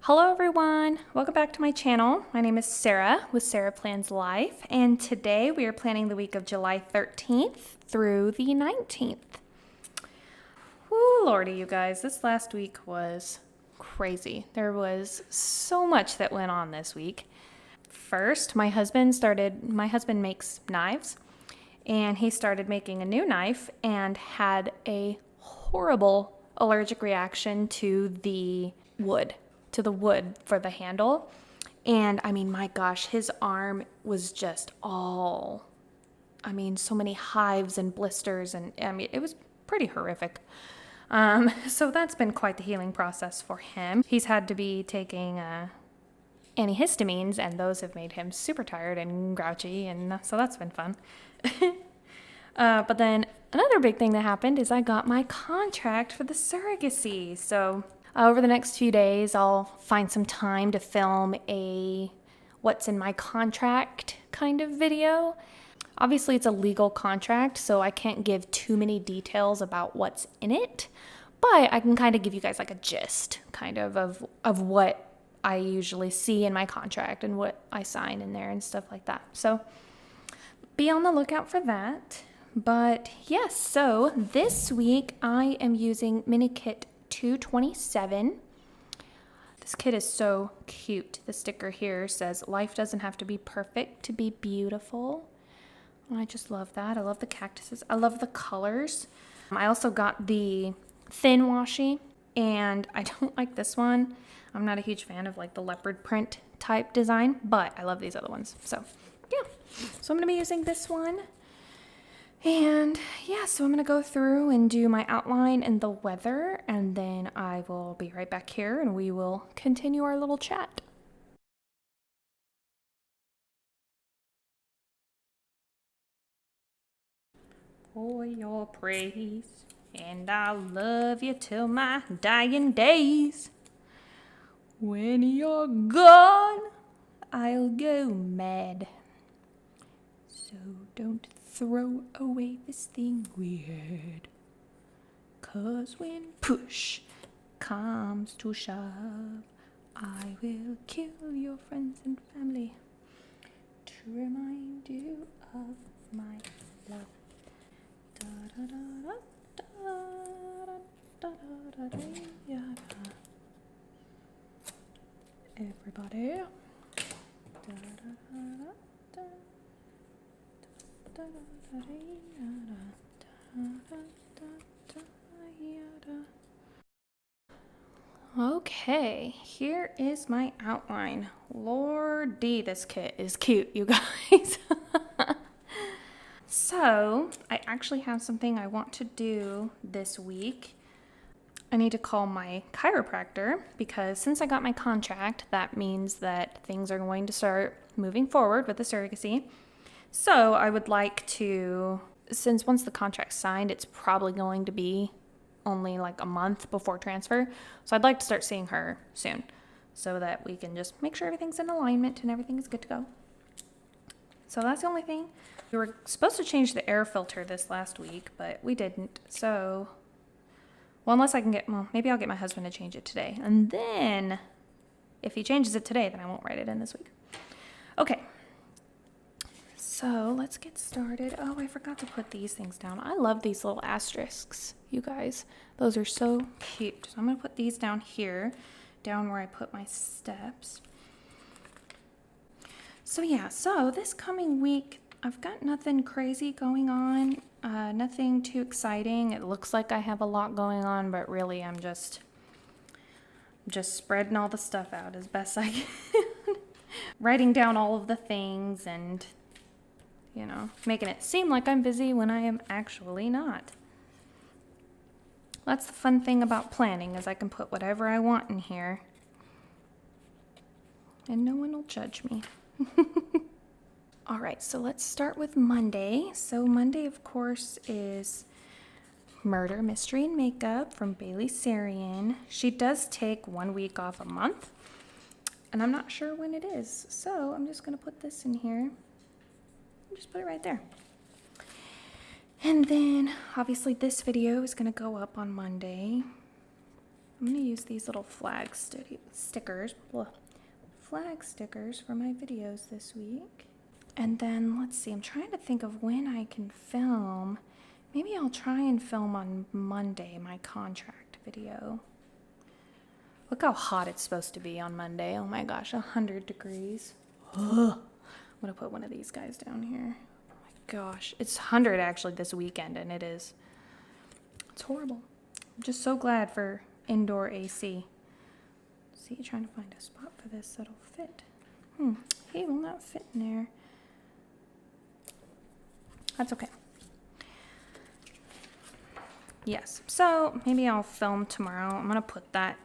Hello everyone, welcome back to my channel. My name is Sarah with Sarah Plans Life, and today we are planning the week of July 13th through the 19th. Woo, lordy, you guys, this last week was crazy. There was so much that went on this week. First, my husband makes knives, and he started making a new knife and had a horrible allergic reaction to the wood for the handle. And I mean, my gosh, his arm was just so many hives and blisters, and I mean, it was pretty horrific. So that's been quite the healing process for him. He's had to be taking antihistamines, and those have made him super tired and grouchy, and so that's been fun. But then another big thing that happened is I got my contract for the surrogacy. So over the next few days, I'll find some time to film a what's in my contract kind of video. Obviously, it's a legal contract, so I can't give too many details about what's in it, but I can kind of give you guys like a gist kind of what I usually see in my contract and what I sign in there and stuff like that. So be on the lookout for that. But yes, so this week I am using mini kit 227. This kit is so cute. The sticker here says, "Life doesn't have to be perfect to be beautiful." And I just love that. I love the cactuses. I love the colors. I also got the thin washi, and I don't like this one. I'm not a huge fan of like the leopard print type design, but I love these other ones. So yeah, so I'm going to be using this one. And yeah, so I'm going to go through and do my outline and the weather, and then I will be right back here and we will continue our little chat. For your praise, and I'll love you till my dying days. When you're gone, I'll go mad. So don't throw away this thing we had. 'Cause when push comes to shove, I will kill your friends and family to remind you of my love. Da da da da da da da da da. Everybody. Da da da da. Okay, here is my outline. Lordy, this kit is cute, you guys. So, I actually have something I want to do this week. I need to call my chiropractor because since I got my contract, that means that things are going to start moving forward with the surrogacy. So I would like to, since once the contract's signed, it's probably going to be only like a month before transfer. So I'd like to start seeing her soon so that we can just make sure everything's in alignment and everything is good to go. So that's the only thing. We were supposed to change the air filter this last week, but we didn't. So, well, maybe I'll get my husband to change it today. And then if he changes it today, then I won't write it in this week. Okay. So let's get started. Oh, I forgot to put these things down. I love these little asterisks, you guys. Those are so cute. So I'm going to put these down here, down where I put my steps. So yeah, so this coming week, I've got nothing crazy going on, nothing too exciting. It looks like I have a lot going on, but really I'm just spreading all the stuff out as best I can. Writing down all of the things and making it seem like I'm busy when I am actually not. That's the fun thing about planning, is I can put whatever I want in here and no one will judge me. All right, so let's start with Monday. So Monday, of course, is Murder, Mystery, and Makeup from Bailey Sarian. She does take 1 week off a month, and I'm not sure when it is. So I'm just going to put this in here. Just put it right there. And then obviously this video is going to go up on Monday. I'm going to use these little stickers for my videos this week. And then, let's see, I'm trying to think of when I can film. Maybe I'll try and film on Monday my contract video. Look how hot it's supposed to be on Monday. Oh my gosh, 100 degrees. Ugh. I'm going to put one of these guys down here. Oh my gosh, it's 100 actually this weekend, and it's horrible. I'm just so glad for indoor AC. See, trying to find a spot for this that'll fit. He will not fit in there. That's okay. Yes, so maybe I'll film tomorrow. I'm gonna put that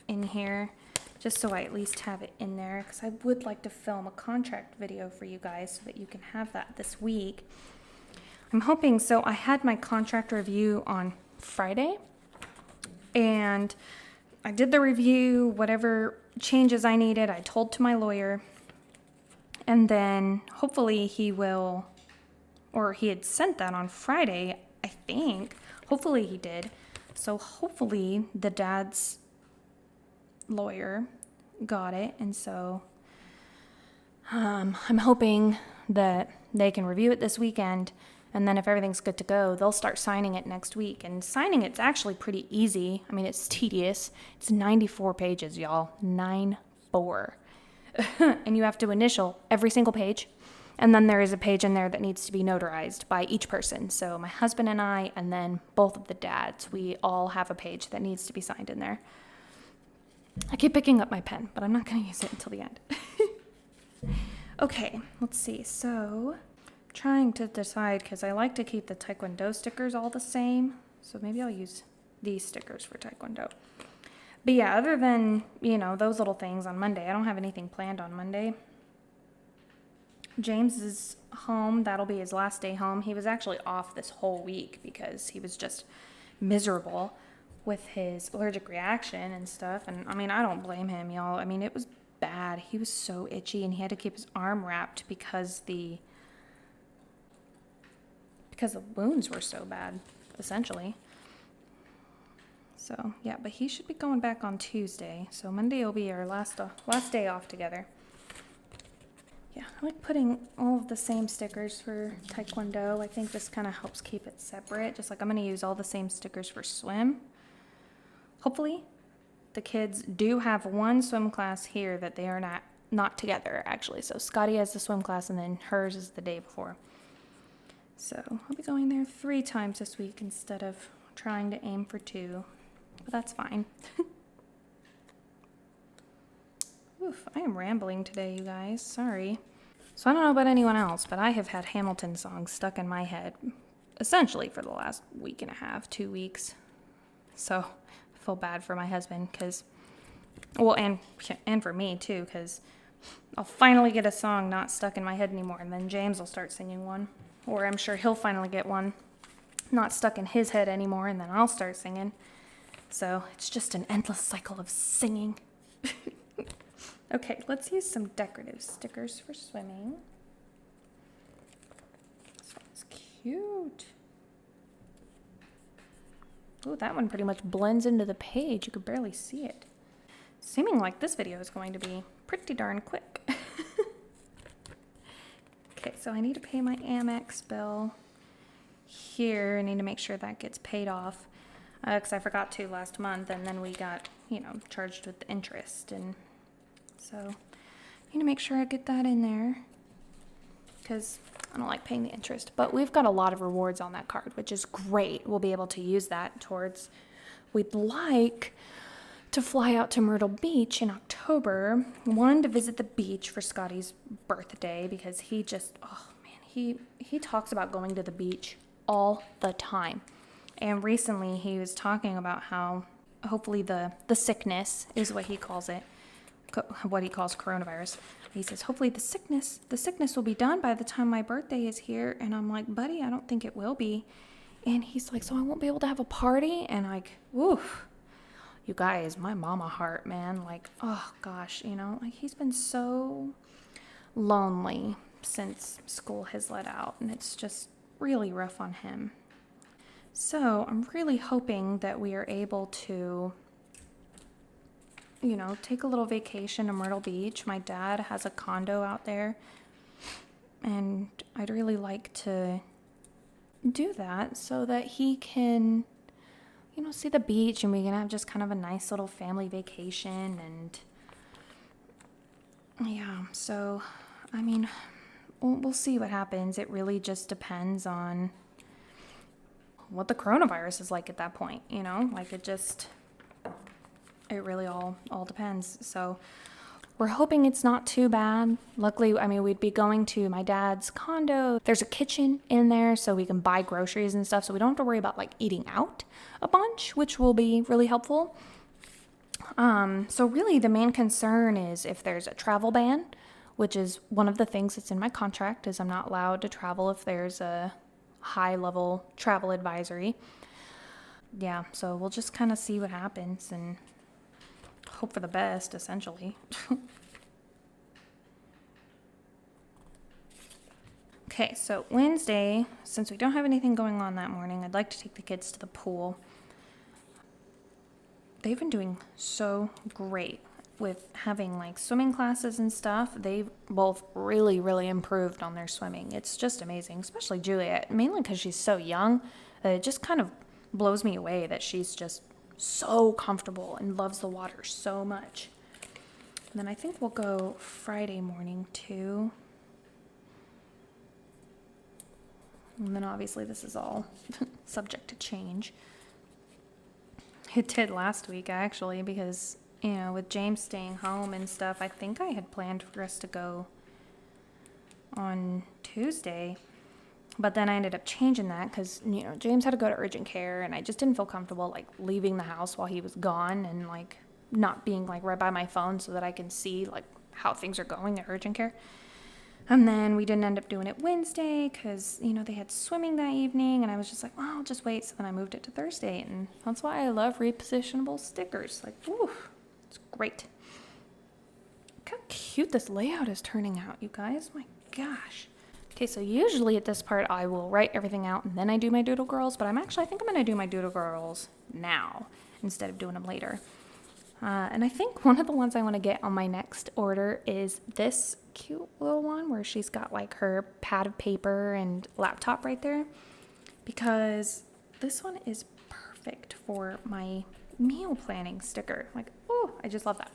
in here just so I at least have it in there, because I would like to film a contract video for you guys so that you can have that this week. I'm hoping, so I had my contract review on Friday, and I did the review, whatever changes I needed, I told to my lawyer, and then hopefully he had sent that on Friday, I think. Hopefully he did. So hopefully the dad's lawyer got it, and so I'm hoping that they can review it this weekend, and then if everything's good to go, they'll start signing it next week. And signing it's actually pretty easy. I mean, it's tedious. It's 94 pages, y'all. 94. And you have to initial every single page. And then there is a page in there that needs to be notarized by each person. So my husband and I, and then both of the dads, we all have a page that needs to be signed in there. I keep picking up my pen, but I'm not going to use it until the end. Okay, let's see. So I'm trying to decide, because I like to keep the Taekwondo stickers all the same. So maybe I'll use these stickers for Taekwondo. But yeah, other than, those little things on Monday, I don't have anything planned on Monday. James is home. That'll be his last day home. He was actually off this whole week because he was just miserable with his allergic reaction and stuff. And I mean, I don't blame him, y'all. I mean, it was bad. He was so itchy, and he had to keep his arm wrapped because the wounds were so bad, essentially. So yeah, but he should be going back on Tuesday. So Monday will be our last day off together. Yeah, I like putting all of the same stickers for Taekwondo. I think this kind of helps keep it separate. Just like I'm going to use all the same stickers for swim. Hopefully, the kids do have one swim class here that they are not together, actually. So Scotty has the swim class, and then hers is the day before. So I'll be going there 3 times this week instead of trying to aim for 2. But that's fine. Oof, I am rambling today, you guys. Sorry. So I don't know about anyone else, but I have had Hamilton songs stuck in my head essentially for the last week and a half, 2 weeks. So I feel bad for my husband and for me too, because I'll finally get a song not stuck in my head anymore, and then James will start singing one. Or I'm sure he'll finally get one not stuck in his head anymore, and then I'll start singing. So it's just an endless cycle of singing. Okay, let's use some decorative stickers for swimming. This one's cute. Oh, that one pretty much blends into the page. You could barely see it. Seeming like this video is going to be pretty darn quick. Okay, so I need to pay my Amex bill here. I need to make sure that gets paid off because I forgot to last month, and then we got, charged with the interest, and so I need to make sure I get that in there because I don't like paying the interest. But we've got a lot of rewards on that card, which is great. We'll be able to use that towards, we'd like to fly out to Myrtle Beach in October. One, to visit the beach for Scotty's birthday, because he just, oh man, he talks about going to the beach all the time. And recently he was talking about how hopefully the sickness is what he calls it, what he calls coronavirus. He says, hopefully the sickness will be done by the time my birthday is here. And I'm like, buddy, I don't think it will be. And he's like, so I won't be able to have a party? And like, oof, you guys, my mama heart, man. Like, oh gosh, like he's been so lonely since school has let out. And it's just really rough on him. So I'm really hoping that we are able to take a little vacation to Myrtle Beach. My dad has a condo out there, and I'd really like to do that so that he can, see the beach, and we can have just kind of a nice little family vacation. And yeah, so, I mean, we'll see what happens. It really just depends on what the coronavirus is like at that point, like it really all depends. So we're hoping it's not too bad. Luckily, we'd be going to my dad's condo. There's a kitchen in there, so we can buy groceries and stuff, so we don't have to worry about like eating out a bunch, which will be really helpful. So really the main concern is if there's a travel ban, which is one of the things that's in my contract, is I'm not allowed to travel if there's a high level travel advisory. Yeah, so we'll just kind of see what happens and hope for the best, essentially. Okay, so Wednesday, since we don't have anything going on that morning, I'd like to take the kids to the pool. They've been doing so great with having like swimming classes and stuff. They've both really, really improved on their swimming. It's just amazing, especially Juliette, mainly because she's so young. It just kind of blows me away that she's just so comfortable and loves the water so much. And then I think we'll go Friday morning too. And then obviously this is all subject to change. It did last week actually, because with James staying home and stuff, I think I had planned for us to go on Tuesday, but then I ended up changing that because James had to go to urgent care, and I just didn't feel comfortable like leaving the house while he was gone and like not being like right by my phone so that I can see like how things are going at urgent care. And then we didn't end up doing it Wednesday because, they had swimming that evening, and I was just like, well, I'll just wait. So then I moved it to Thursday, and that's why I love repositionable stickers. Like, whew, it's great. Look how cute this layout is turning out, you guys. My gosh. Okay, so usually at this part, I will write everything out, and then I do my doodle girls, but I think I'm going to do my doodle girls now instead of doing them later. And I think one of the ones I want to get on my next order is this cute little one where she's got like her pad of paper and laptop right there, because this one is perfect for my meal planning sticker. Like, oh, I just love that.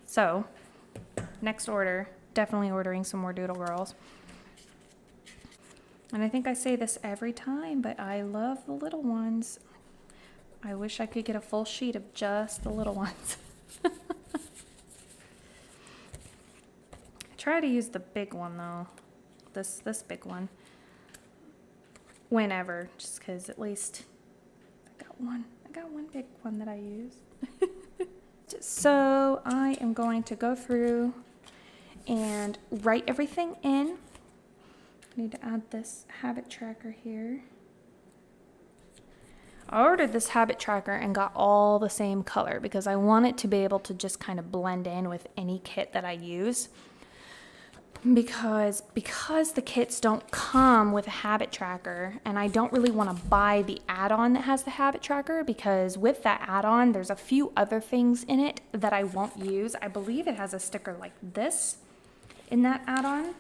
So next order, definitely ordering some more doodle girls. And I think I say this every time, but I love the little ones. I wish I could get a full sheet of just the little ones. I try to use the big one though, this big one, whenever, just because at least I got one big one that I use. So I am going to go through and write everything in. I need to add this habit tracker here. I ordered this habit tracker and got all the same color because I want it to be able to just kind of blend in with any kit that I use. Because the kits don't come with a habit tracker, and I don't really want to buy the add-on that has the habit tracker, because with that add-on, there's a few other things in it that I won't use. I believe it has a sticker like this in that add-on,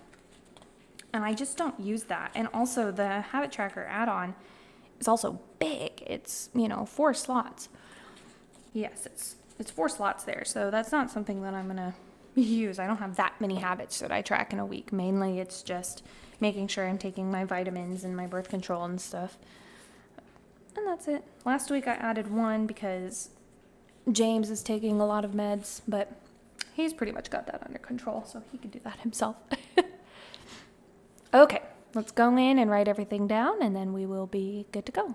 and I just don't use that. And also the habit tracker add-on is also big. It's 4 slots. Yes, it's 4 slots there, so that's not something that I'm gonna use. I don't have that many habits that I track in a week. Mainly it's just making sure I'm taking my vitamins and my birth control and stuff, and that's it. Last week I added 1 because James is taking a lot of meds, but he's pretty much got that under control, so he can do that himself. Okay, let's go in and write everything down, and then we will be good to go.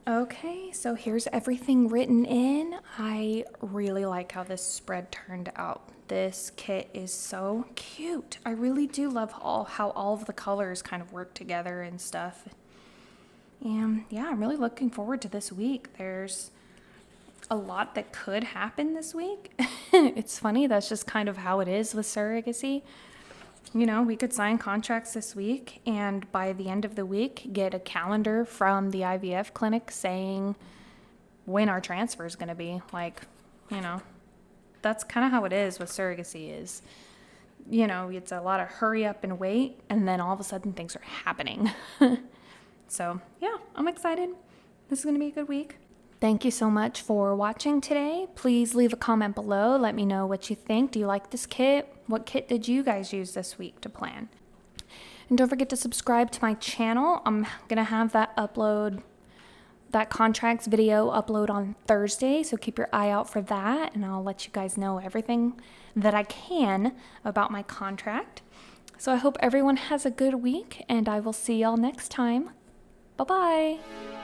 Okay, so here's everything written in. I really like how this spread turned out. This kit is so cute. I really do love how all of the colors kind of work together and stuff. And yeah, I'm really looking forward to this week. There's a lot that could happen this week. It's funny, that's just kind of how it is with surrogacy. We could sign contracts this week, and by the end of the week, get a calendar from the IVF clinic saying when our transfer is going to be. Like, that's kind of how it is with surrogacy is, it's a lot of hurry up and wait, and then all of a sudden things are happening. So, yeah, I'm excited. This is going to be a good week. Thank you so much for watching today. Please leave a comment below. Let me know what you think. Do you like this kit? What kit did you guys use this week to plan? And don't forget to subscribe to my channel. I'm going to have that contracts video upload on Thursday, so keep your eye out for that, and I'll let you guys know everything that I can about my contract. So I hope everyone has a good week, and I will see y'all next time. Bye-bye.